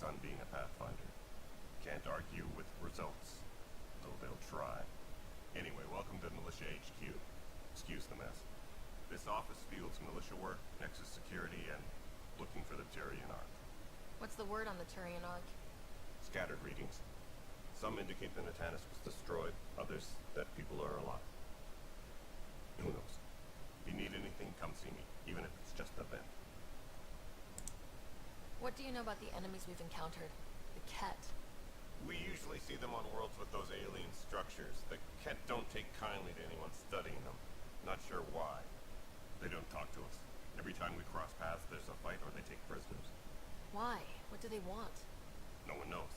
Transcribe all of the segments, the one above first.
on being a Pathfinder. Can't argue with results, though they'll try. Anyway, welcome to Militia HQ. Excuse the mess. This office fields militia work, Nexus security, and looking for the Turian Ark. What's the word on the Turian Ark? Scattered readings. Some indicate the Natanus was destroyed, others that people are alive. Who knows? If you need anything, come see me, even if it's just a vent. What do you know about the enemies we've encountered? The Ket. We usually see them on worlds with those alien structures. The Ket don't take kindly to anyone studying them. Not sure why. They don't talk to us. Every time we cross paths, there's a fight or they take prisoners. Why? What do they want? No one knows.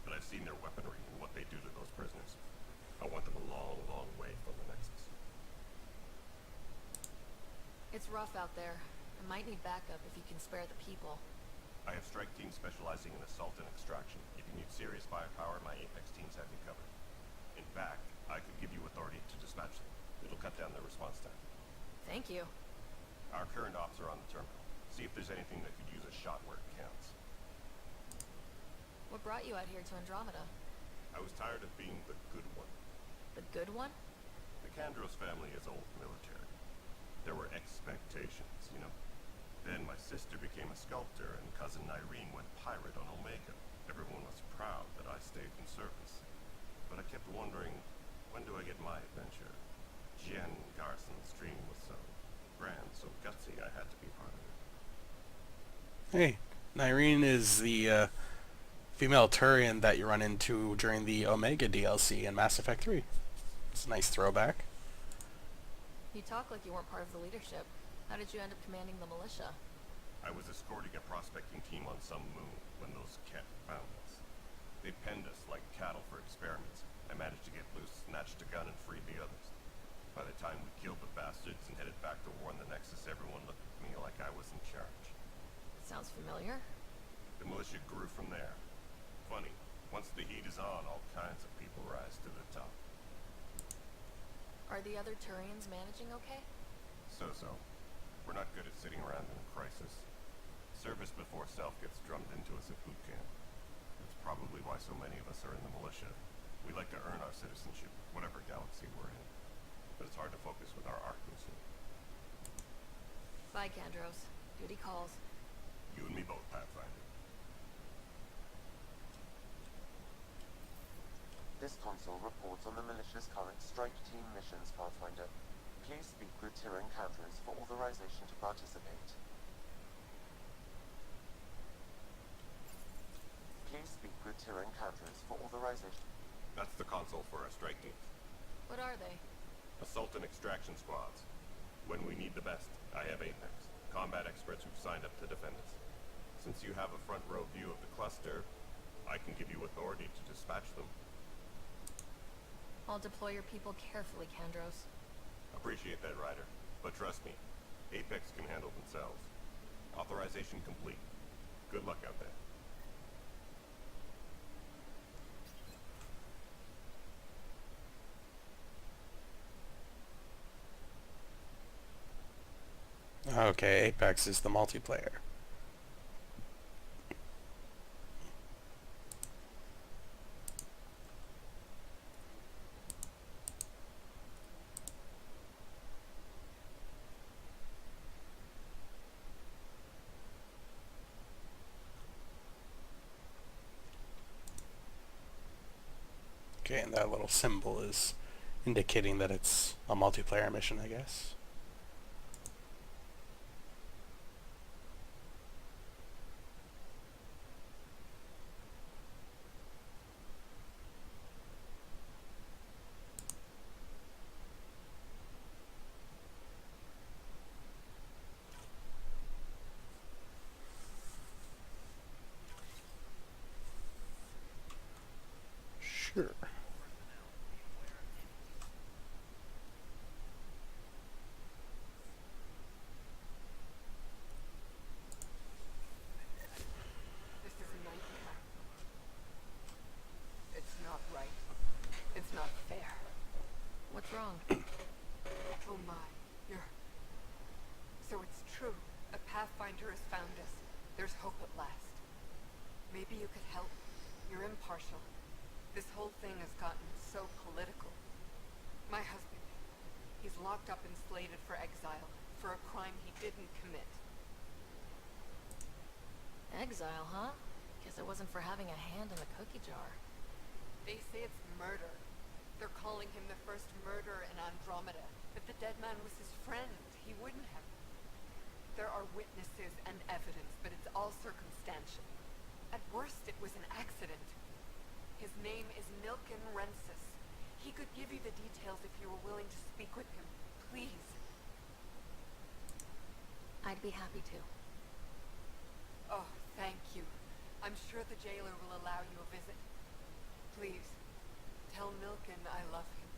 But I've seen their weaponry and what they do to those prisoners. I want them a long, long way from the Nexus. It's rough out there. I might need backup if you can spare the people. I have strike teams specializing in assault and extraction. If you need serious firepower, my Apex teams have you covered. In fact, I could give you authority to dispatch them. It'll cut down their response time. Thank you. Our current ops are on the terminal. See if there's anything that could use a shot where it counts. What brought you out here to Andromeda? I was tired of being the good one. The good one? The Kandros family is old military. There were expectations, you know. Then my sister became a sculptor and cousin Irene went pirate on Omega. Everyone was proud that I stayed in service. But I kept wondering, when do I get my adventure? Jen Garson's dream was so grand, so gutsy, I had to be part of it. Hey, Irene is the female Turian that you run into during the Omega DLC in Mass Effect 3. It's a nice throwback. You talk like you weren't part of the leadership. How did you end up commanding the militia? I was escorting a prospecting team on some moon when those Ket found us. They penned us like cattle for experiments. I managed to get loose, snatched a gun, and freed the others. By the time we killed the bastards and headed back to war in the Nexus, everyone looked at me like I was in charge. Sounds familiar. The militia grew from there. Funny, once the heat is on, all kinds of people rise to the top. Are the other Turians managing okay? So-so. We're not good at sitting around in a crisis. Service before self gets drummed into us at boot camp. That's probably why so many of us are in the militia. We like to earn our citizenship, whatever galaxy we're in. But it's hard to focus with our Ark mission. Bye, Kandros. Duty calls. You and me both, Pathfinder. This console reports on the militia's current strike team missions, Pathfinder. Please speak with Tyrion Kandros for authorization to participate. Please speak with Tyrion Kandros for authorization. That's the console for our strike teams. What are they? Assault and extraction squads. When we need the best, I have Apex, combat experts who've signed up to defend us. Since you have a front row view of the cluster, I can give you authority to dispatch them. I'll deploy your people carefully, Kandros. Appreciate that, Ryder. But trust me, Apex can handle themselves. Authorization complete. Good luck out there. Okay, Apex is the multiplayer. Okay, and that little symbol is indicating that it's a multiplayer mission, I guess. Sure. This is a nightmare. It's not right. It's not fair. What's wrong? Oh my, you're... So it's true. A Pathfinder has found us. There's hope at last. Maybe you locked up and slated for exile for a crime he didn't commit. Exile, huh? Guess it wasn't for having a hand in the cookie jar. They say it's murder. They're calling him the first murderer in Andromeda. But the dead man was his friend. He wouldn't have. There are witnesses and evidence, but it's all circumstantial. At worst, it was an accident. His name is Nilken Rensis. He could give you the details if you were willing to speak with him. Please. I'd be happy to. Oh, thank you. I'm sure the jailer will allow you a visit. Please, tell Nilken I love him.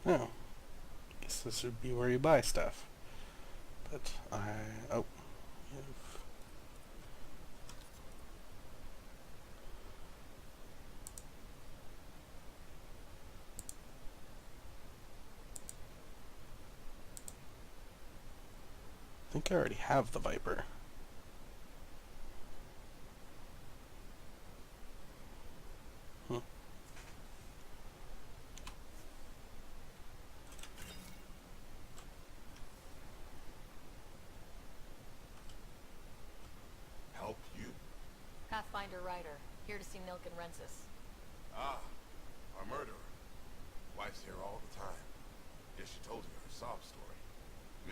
Oh. Guess this would be where you buy stuff. But oh. I think I already have the Viper. Help you? Pathfinder Ryder, here to see Nilken Rensis. Ah, our murderer. Wife's here all the time. Guess she told you her sob story.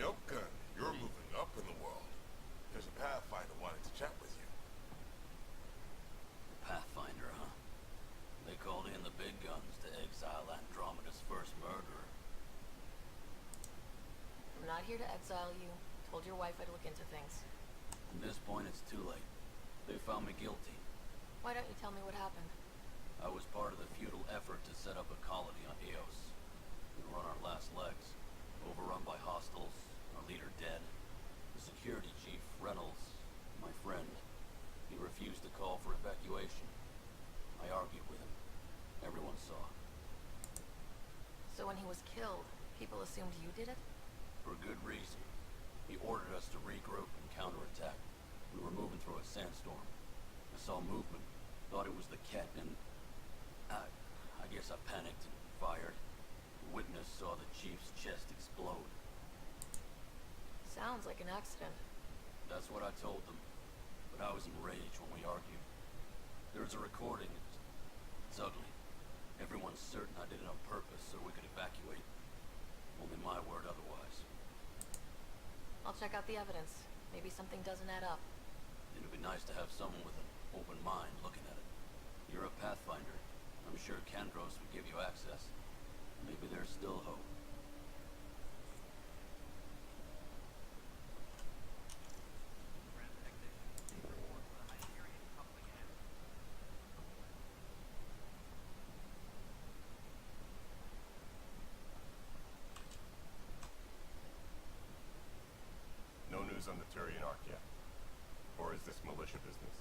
Milken, you're moving up in the world. There's a Pathfinder wanting to chat with you. Pathfinder, huh? They called in the big guns to exile Andromeda's first murderer. I'm not here to exile you. Told your wife I'd look into things. At this point, it's too late. They found me guilty. Why don't you tell me what happened? I was part of the futile effort to set up a colony on Eos. We were on our last legs, overrun by hostiles, our leader dead. The security chief, Reynolds, my friend, he refused to call for evacuation. I argued with him. Everyone saw. So when he was killed, people assumed you did it? For good reason. He ordered us to regroup and counterattack. We were moving through a sandstorm. I saw movement, thought it was the Ket, and I guess I panicked and fired. The witness saw the chief's chest explode. Sounds like an accident. That's what I told them, but I was enraged when we argued. There's a recording. It's ugly. Everyone's certain I did it on purpose so we could evacuate. Only my word otherwise. I'll check out the evidence. Maybe something doesn't add up. It'd be nice to have someone with an open mind looking at it. You're a Pathfinder. I'm sure Kandros would give you access. Maybe there's still hope. No news on the Turian Ark yet? Or is this militia business?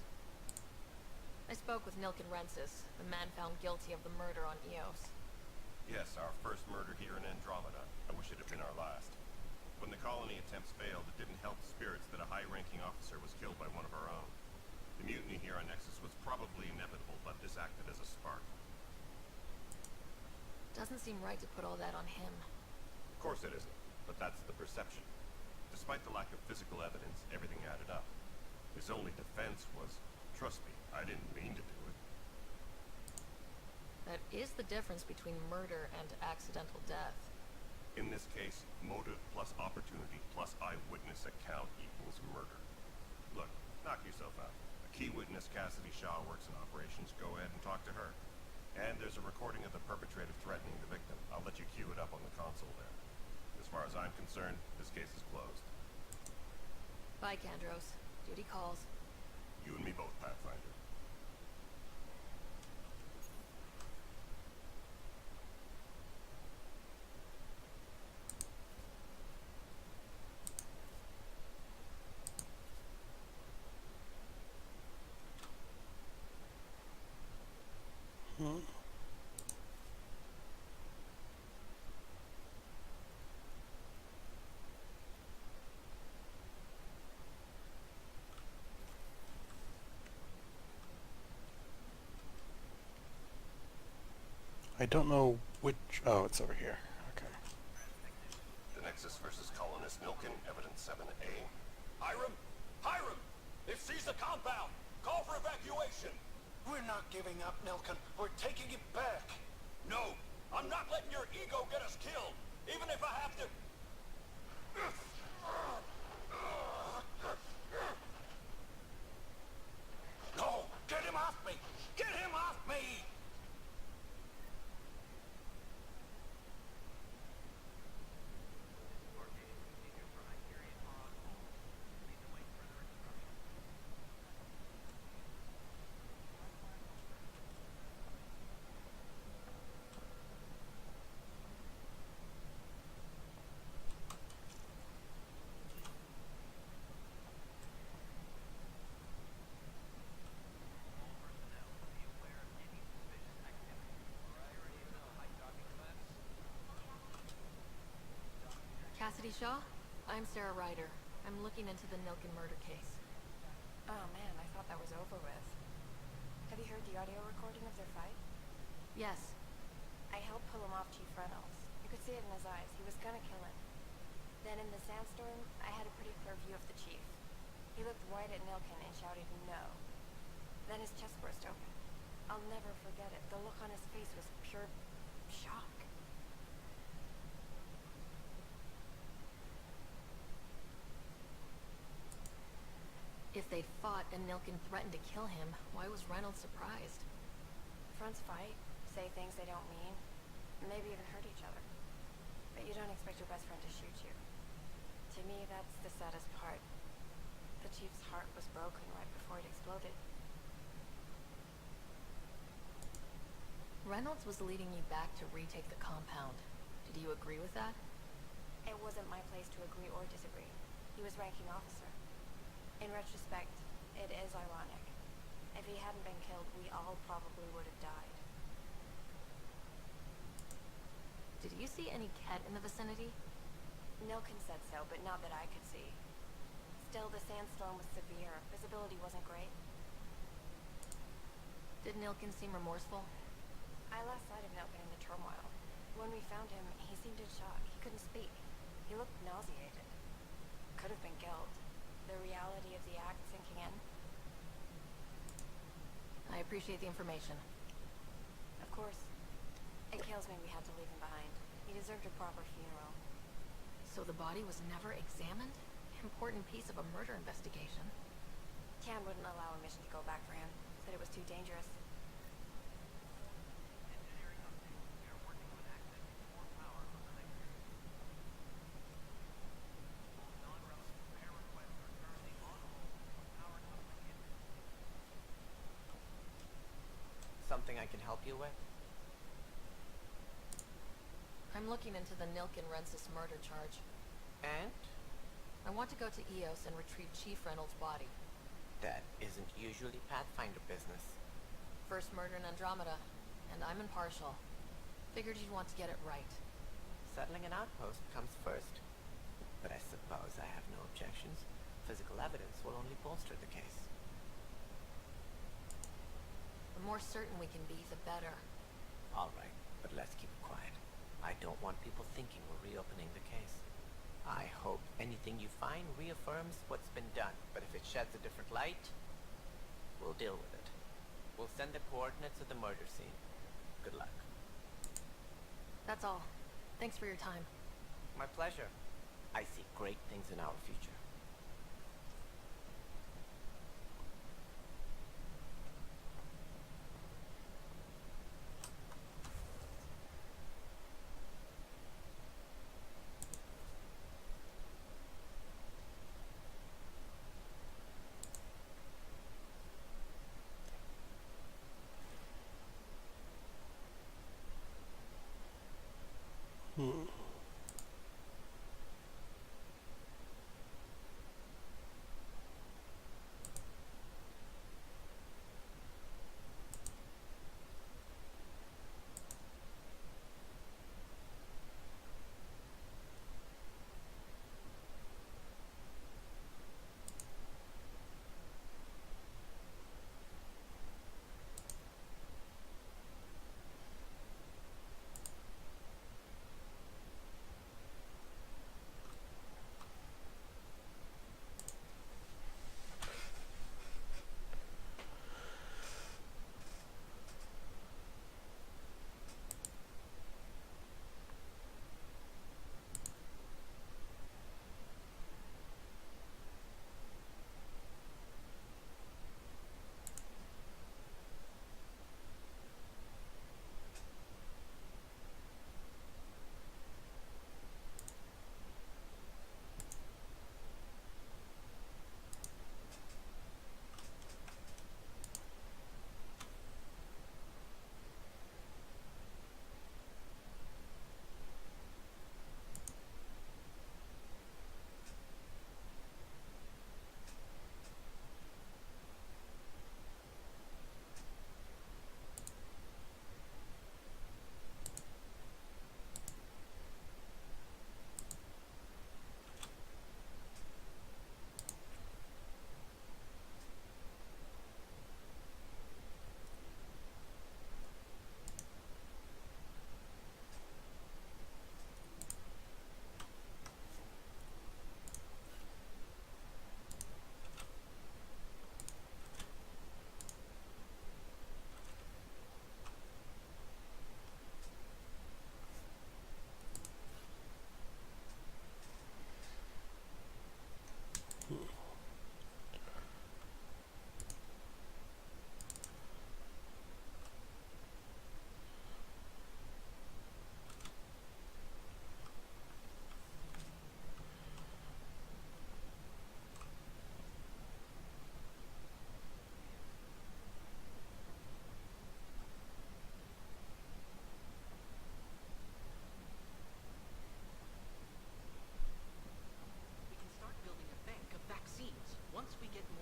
I spoke with Nilken Rensis, the man found guilty of the murder on Eos. Yes, our first murder here in Andromeda. I wish it had been our last. When the colony attempts failed, it didn't help spirits that a high-ranking officer was killed by one of our own. The mutiny here on Nexus was probably inevitable, but this acted as a spark. Doesn't seem right to put all that on him. Of course it isn't, but that's the perception. Despite the lack of physical evidence, everything added up. His only defense was, trust me, I didn't mean to do it. That is the difference between murder and accidental death. In this case, motive plus opportunity plus eyewitness account equals murder. Look, knock yourself out. A key witness, Cassidy Shaw, works in operations. Go ahead and talk to her. And there's a recording of the perpetrator threatening the victim. I'll let you cue it up on the console there. As far as I'm concerned, this case is closed. Bye, Kandros. Duty calls. You and me both, Pathfinder. don't know which... Oh, it's over here. Okay. The Nexus versus colonist Milken, evidence 7A. Hiram! Hiram! They've seized the compound! Call for evacuation! We're not giving up, Milken. We're taking it back. No! I'm not letting your ego get us killed! Even if I have to... No! Get him off me! Get him off me! Cassidy Shaw? I'm Sarah Ryder. I'm looking into the Nilken murder case. Oh man, I thought that was over with. Have you heard the audio recording of their fight? Yes. I helped pull him off Chief Reynolds. You could see it in his eyes. He was gonna kill him. Then in the sandstorm, I had a pretty clear view of the chief. He looked right at Nilken and shouted no. Then his chest burst open. I'll never forget it. The look on his face was pure shock. If they fought and Nilken threatened to kill him, why was Reynolds surprised? Friends fight, say things they don't mean, maybe even hurt each other. But you don't expect your best friend to shoot you. To me, that's the saddest part. The chief's heart was broken right before it exploded. Reynolds was leading you back to retake the compound. Did you agree with that? It wasn't my place to agree or disagree. He was ranking officer. In retrospect, it is ironic. If he hadn't been killed, we all probably would have died. Did you see any Ket in the vicinity? Nilken said so, but not that I could see. Still, the sandstorm was severe. Visibility wasn't great. Did Nilken seem remorseful? I lost sight of Nilken in the turmoil. When we found him, he seemed in shock. He couldn't speak. He looked nauseated. Could have been guilt. The reality of the act sinking in. I appreciate the information. Of course. It kills me we had to leave him behind. He deserved a proper funeral. So the body was never examined? Important piece of a murder investigation. Tan wouldn't allow a mission to go back for him. Said it was too dangerous. Something I can help you with? I'm looking into the Nilken-Rensis murder charge. And? I want to go to EOS and retrieve Chief Reynolds' body. That isn't usually Pathfinder business. First murder in Andromeda, and I'm impartial. Figured you'd want to get it right. Settling an outpost comes first. But I suppose I have no objections. Physical evidence will only bolster the case. The more certain we can be, the better. All right, but let's keep it quiet. I don't want people thinking we're reopening the case. I hope anything you find reaffirms what's been done, but if it sheds a different light, we'll deal with it. We'll send the coordinates of the murder scene. Good luck. That's all. Thanks for your time. My pleasure. I see great things in our future.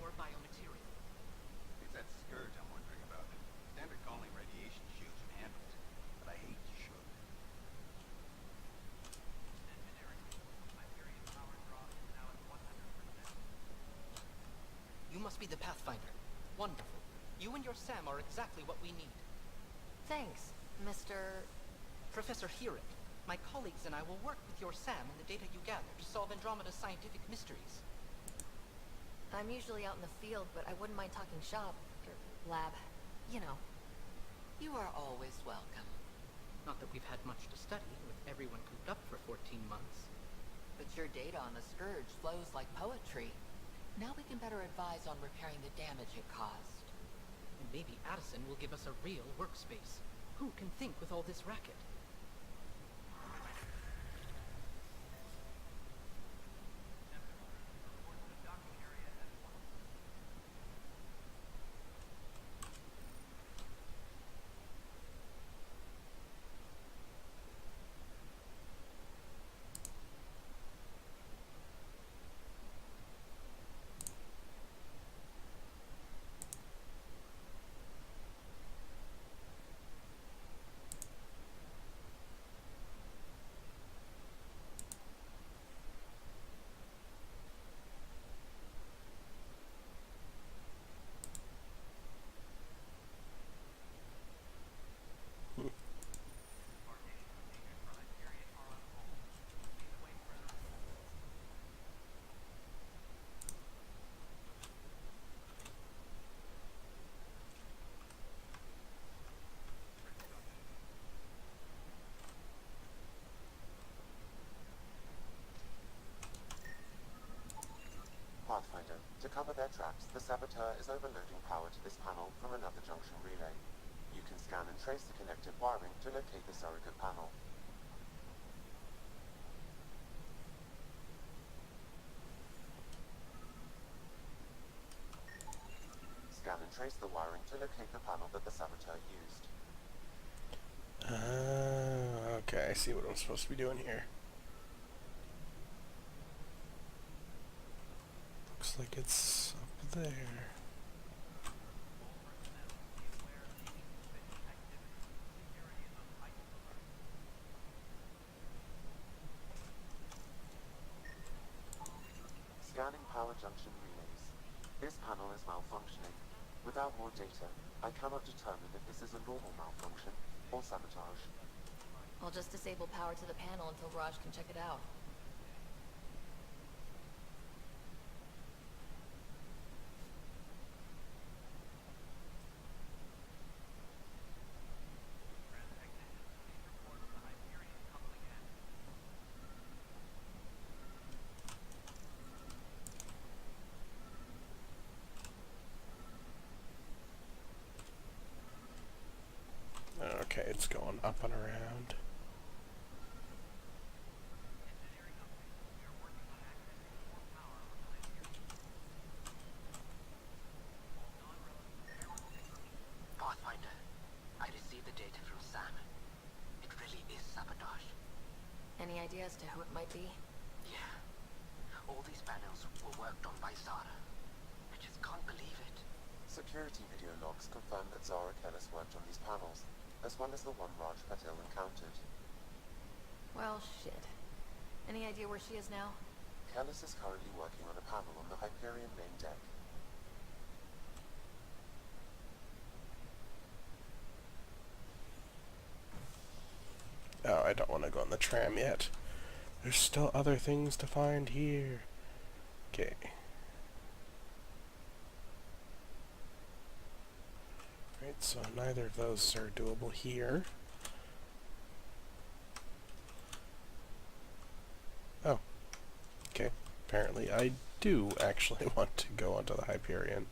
more biomaterial. It's that scourge I'm wondering about. Standard calling radiation shields should handle it, but I hate you should. Engineering. Hyperion power draw is now at 100%. You must be the Pathfinder. Wonderful. You and your Sam are exactly what we need. Thanks, Mr. Professor Hirick, my colleagues and I will work with your Sam and the data you gather to solve Andromeda's scientific mysteries. I'm usually out in the field, but I wouldn't mind talking shop, or lab. You know. You are always welcome. Not that we've had much to study, with everyone cooped up for 14 months. But your data on the Scourge flows like poetry. Now we can better advise on repairing the damage it caused. And maybe Addison will give us a real workspace. Who can think with all this racket? Pathfinder, to cover their tracks, the Saboteur is overloading power to this panel from another junction relay. You can scan and trace the connected wiring to locate the surrogate panel. Scan and trace the wiring to locate the panel that the Saboteur used. Okay, I see what I'm supposed to be doing here. Looks like it's up there. Scanning power junction relays. This panel is malfunctioning. Without more data, I cannot determine if this is a normal malfunction or sabotage. I'll just disable power to the panel until Raj can check it out. Okay, it's going up and around. Pathfinder, I received the data from Sam. It really is sabotage. Any idea as to who it might be? Yeah. All these panels were worked on by Zara. I just can't believe it. Security video logs confirm that Zara Kellis worked on these panels, as well as the one Raj Patil encountered. Well, shit. Any idea where she is now? Kellis is currently working on a panel on the Hyperion main deck. Oh, I don't want to go on the tram yet. There's still other things to find here. Okay. Right, so neither of those are doable here. Oh. Okay. Apparently I do actually want to go onto the Hyperion.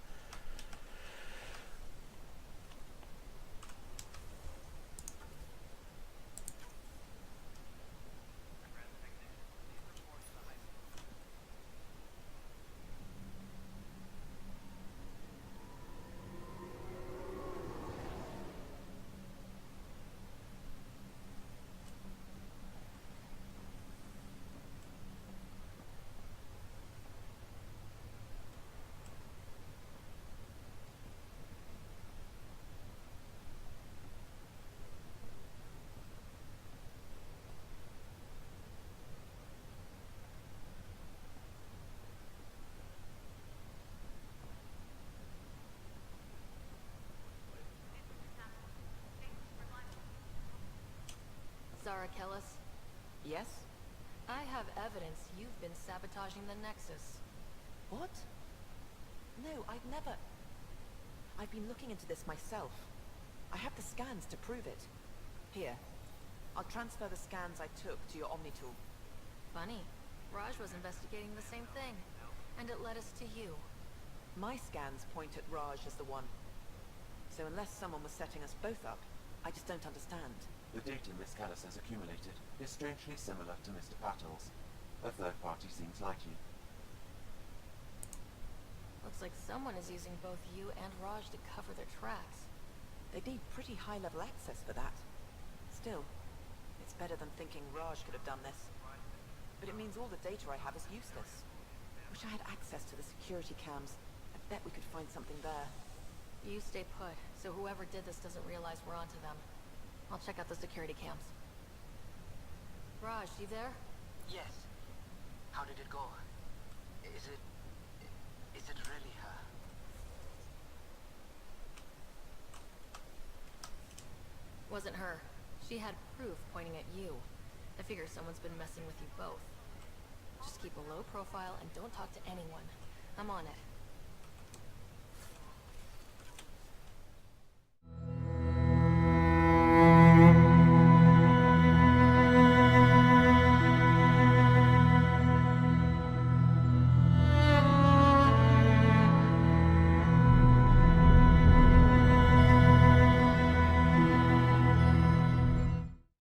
kill us? Yes? I have evidence you've been sabotaging the Nexus. What? No, I've never... I've been looking into this myself. I have the scans to prove it. Here. I'll transfer the scans I took to your Omni tool. Funny. Raj was investigating the same thing, and it led us to you. My scans point at Raj as the one. So unless someone was setting us both up, I just don't understand. The data Miss Callis has accumulated is strangely similar to Mr. Patel's. A third party seems likely. Looks like someone is using both you and Raj to cover their tracks. They'd need pretty high-level access for that. Still, it's better than thinking Raj could have done this. But it means all the data I have is useless. Wish I had access to the security cams. I bet we could find something there. You stay put, so whoever did this doesn't realize we're onto them. I'll check out the security cams. Raj, you there? Yes. How did it go? Is it really her? Wasn't her. She had proof pointing at you. I figure someone's been messing with you both. Just keep a low profile and don't talk to anyone. I'm on it.